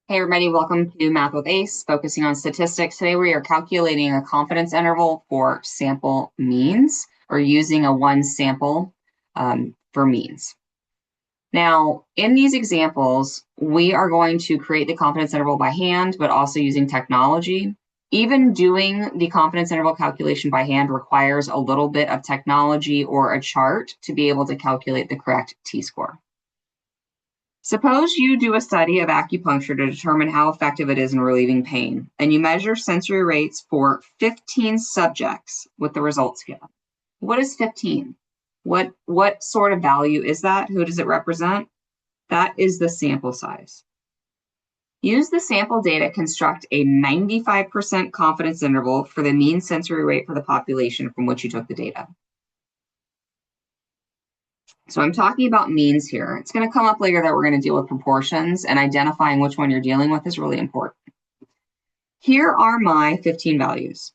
Hey everybody, welcome to Math with Ace, focusing on statistics. Today we are calculating a confidence interval for sample means, or using a one sample for means. Now, in these examples, we are going to create the confidence interval by hand, but also using technology. Even doing the confidence interval calculation by hand requires a little bit of technology or a chart to be able to calculate the correct t-score. Suppose you do a study of acupuncture to determine how effective it is in relieving pain, and you measure sensory rates for 15 subjects with the results given. What is 15? What sort of value is that? Who does it represent? That is the sample size. Use the sample data, construct a 95% confidence interval for the mean sensory rate for the population from which you took the data. So I'm talking about means here. It's going to come up later that we're going to deal with proportions, and identifying which one you're dealing with is really important. Here are my 15 values.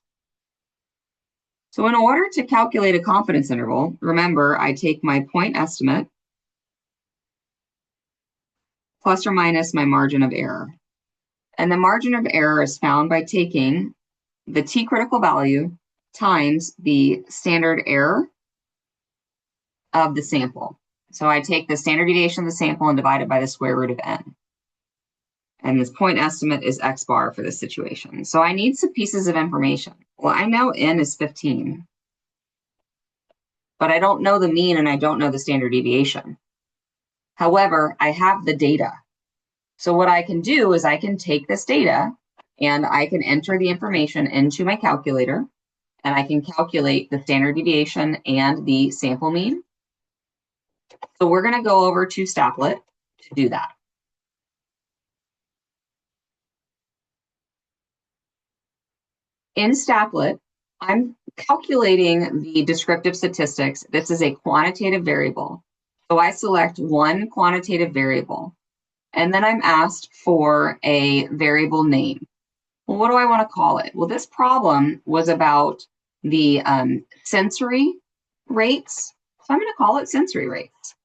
So in order to calculate a confidence interval, remember, I take my point estimate plus or minus my margin of error. And the margin of error is found by taking the t-critical value times the standard error of the sample. So I take the standard deviation of the sample and divide it by the square root of n. And this point estimate is x bar for this situation. So I need some pieces of information. Well, I know n is 15, but I don't know the mean and I don't know the standard deviation. However, I have the data. So what I can do is I can take this data and I can enter the information into my calculator, and I can calculate the standard deviation and the sample mean. So we're going to go over to Stapplet to do that. In Stapplet, I'm calculating the descriptive statistics. This is a quantitative variable. So I select one quantitative variable, and then I'm asked for a variable name. Well, what do I want to call it? Well, this problem was about the sensory rates. So I'm going to call it sensory rates.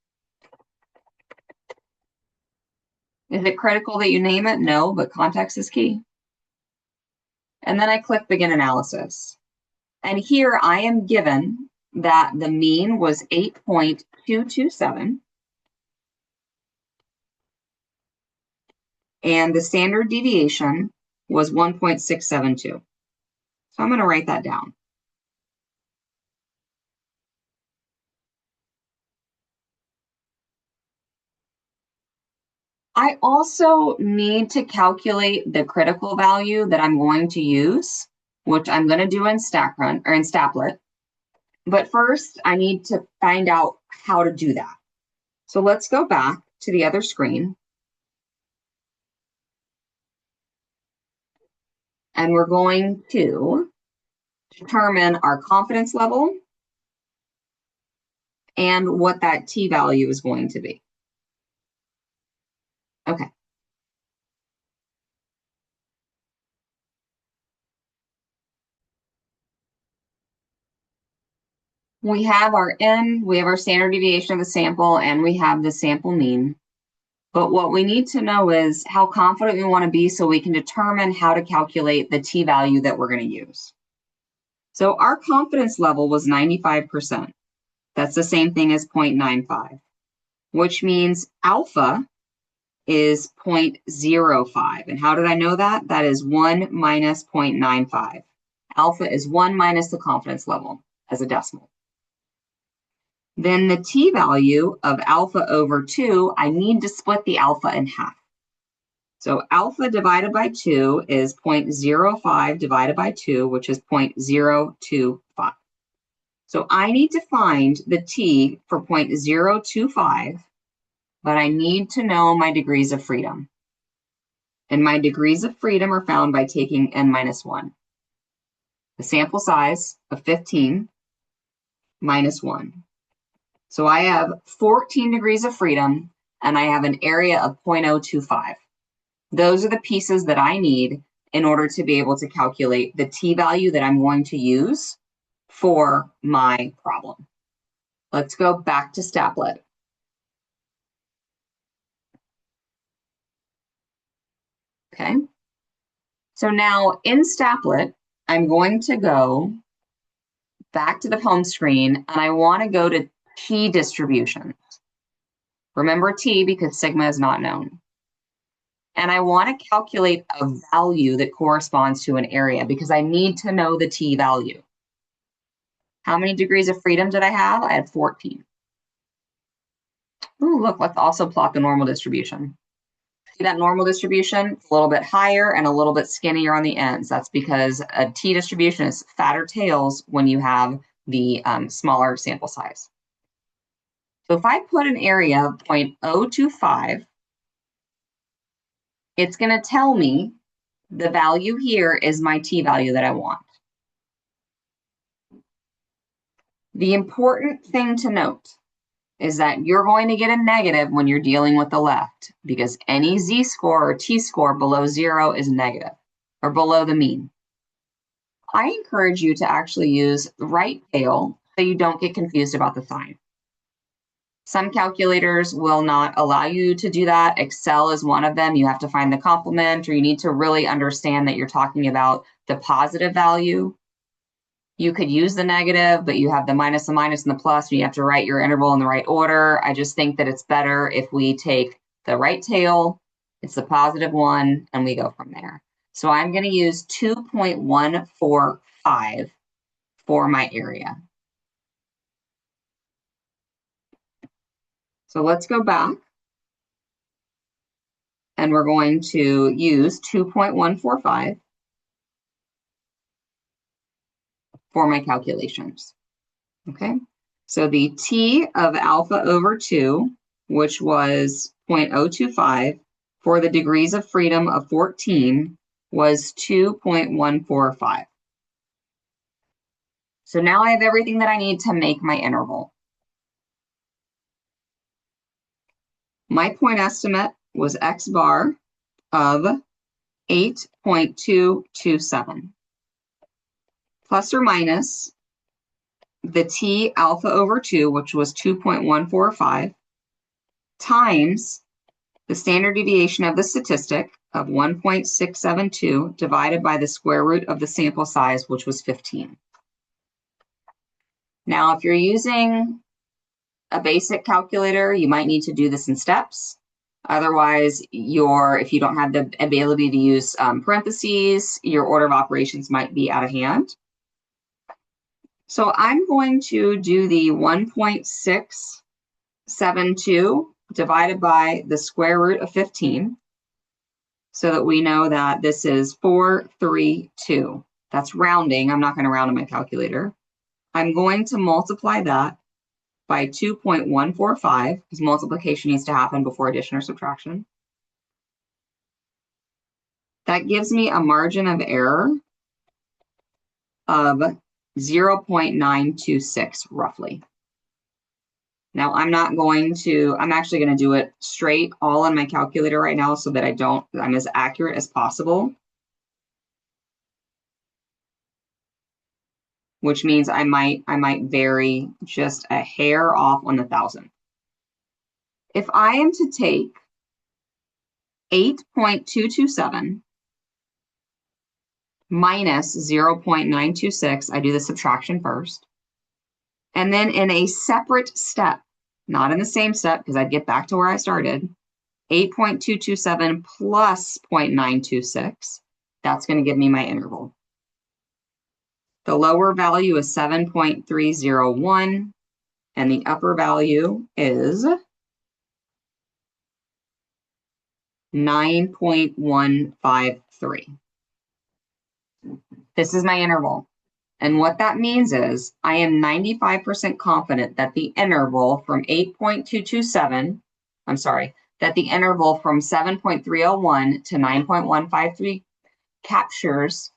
Is it critical that you name it? No, but context is key. And then I click Begin Analysis. And here I am given that the mean was 8.227. And the standard deviation was 1.672. So I'm going to write that down. I also need to calculate the critical value that I'm going to use, which I'm going to do in Stapplet. But first, I need to find out how to do that. So let's go back to the other screen. And we're going to determine our confidence level and what that t-value is going to be. Okay. We have our n, we have our standard deviation of the sample, and we have the sample mean. But what we need to know is how confident we want to be so we can determine how to calculate the t-value that we're going to use. So our confidence level was 95%. That's the same thing as 0.95, which means alpha is 0.05. And how did I know that? That is 1 minus 0.95. Alpha is 1 minus the confidence level as a decimal. Then the t-value of alpha over 2, I need to split the alpha in half. So alpha divided by 2 is 0.05 divided by 2, which is 0.025. So I need to find the t for 0.025, but I need to know my degrees of freedom. And my degrees of freedom are found by taking n minus 1. The sample size of 15 minus 1. So I have 14 degrees of freedom, and I have an area of 0.025. Those are the pieces that I need in order to be able to calculate the t-value that I'm going to use for my problem. Let's go back to Stapplet. Okay. So now in Stapplet, I'm going to go back to the home screen and I want to go to T distributions. Remember T because sigma is not known. And I want to calculate a value that corresponds to an area because I need to know the T value. How many degrees of freedom did I have? I had 14. Ooh, look, let's also plot the normal distribution. See that normal distribution? It's a little bit higher and a little bit skinnier on the ends. That's because a T distribution is fatter tails when you have the smaller sample size. So if I put an area of 0.025, it's going to tell me the value here is my T value that I want. The important thing to note is that you're going to get a negative when you're dealing with the left because any z-score or t-score below 0 is negative or below the mean. I encourage you to actually use the right tail so you don't get confused about the sign. Some calculators will not allow you to do that. Excel is one of them. You have to find the complement, or you need to really understand that you're talking about the positive value. You could use the negative, but you have the minus, and the plus, and you have to write your interval in the right order. I just think that it's better if we take the right tail, it's the positive one, and we go from there. So I'm going to use 2.145 for my area. So let's go back. And we're going to use 2.145 for my calculations. Okay, so the T of alpha over 2, which was 0.025 for the degrees of freedom of 14, was 2.145. So now I have everything that I need to make my interval. My point estimate was X bar of 8.227. Plus or minus the T alpha over 2, which was 2.145, times the standard deviation of the statistic of 1.672 divided by the square root of the sample size, which was 15. Now, if you're using a basic calculator, you might need to do this in steps. Otherwise, if you don't have the ability to use parentheses, your order of operations might be out of hand. So I'm going to do the 1.672 divided by the square root of 15 so that we know that this is 432. That's rounding. I'm not going to round in my calculator. I'm going to multiply that by 2.145 because multiplication needs to happen before addition or subtraction. That gives me a margin of error of 0.926 roughly. Now I'm actually going to do it straight all on my calculator right now so that I'm as accurate as possible. Which means I might vary just a hair off on the thousand. If I am to take 8.227 minus 0.926, I do the subtraction first. And then in a separate step, not in the same step because I'd get back to where I started, 8.227 plus 0.926, that's going to give me my interval. The lower value is 7.301, and the upper value is 9.153. This is my interval. And what that means is I am 95% confident that the interval from 8.227, that the interval from 7.301 to 9.153 captures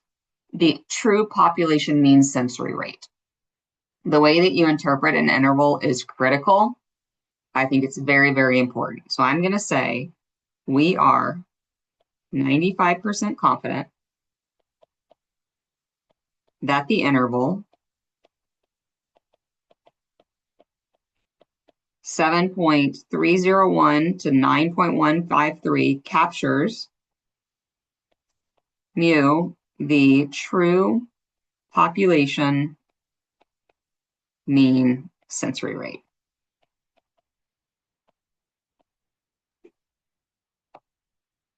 the true population mean sensory rate. The way that you interpret an interval is critical. I think it's very, very important. So I'm going to say we are 95% confident that the interval 7.301 to 9.153 captures mu, the true population mean sensory rate.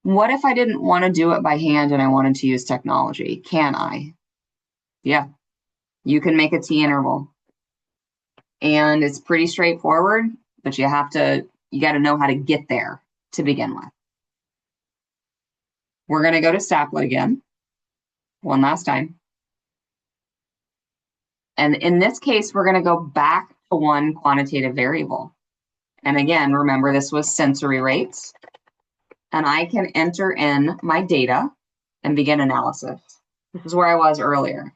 What if I didn't want to do it by hand and I wanted to use technology? Can I? Yeah, you can make a t-interval. And it's pretty straightforward, but you got to know how to get there to begin with. We're going to go to Stapplet again, one last time. And in this case, we're going to go back to one quantitative variable. And again, remember this was sensory rates. And I can enter in my data and begin analysis. This is where I was earlier.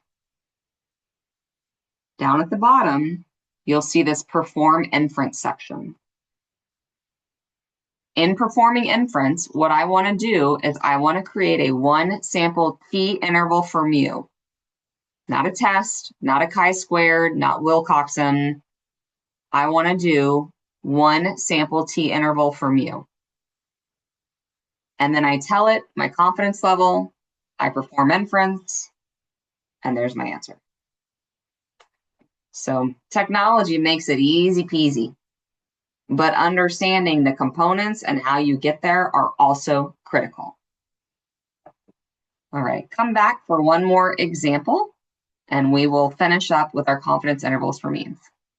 Down at the bottom, you'll see this perform inference section. In performing inference, what I want to do is I want to create a one sample t-interval for mu. Not a test, not a chi-squared, not Wilcoxon. I want to do one sample t-interval for mu. And then I tell it my confidence level, I perform inference, and there's my answer. So technology makes it easy peasy, but understanding the components and how you get there are also critical. All right, come back for one more example, and we will finish up with our confidence intervals for means.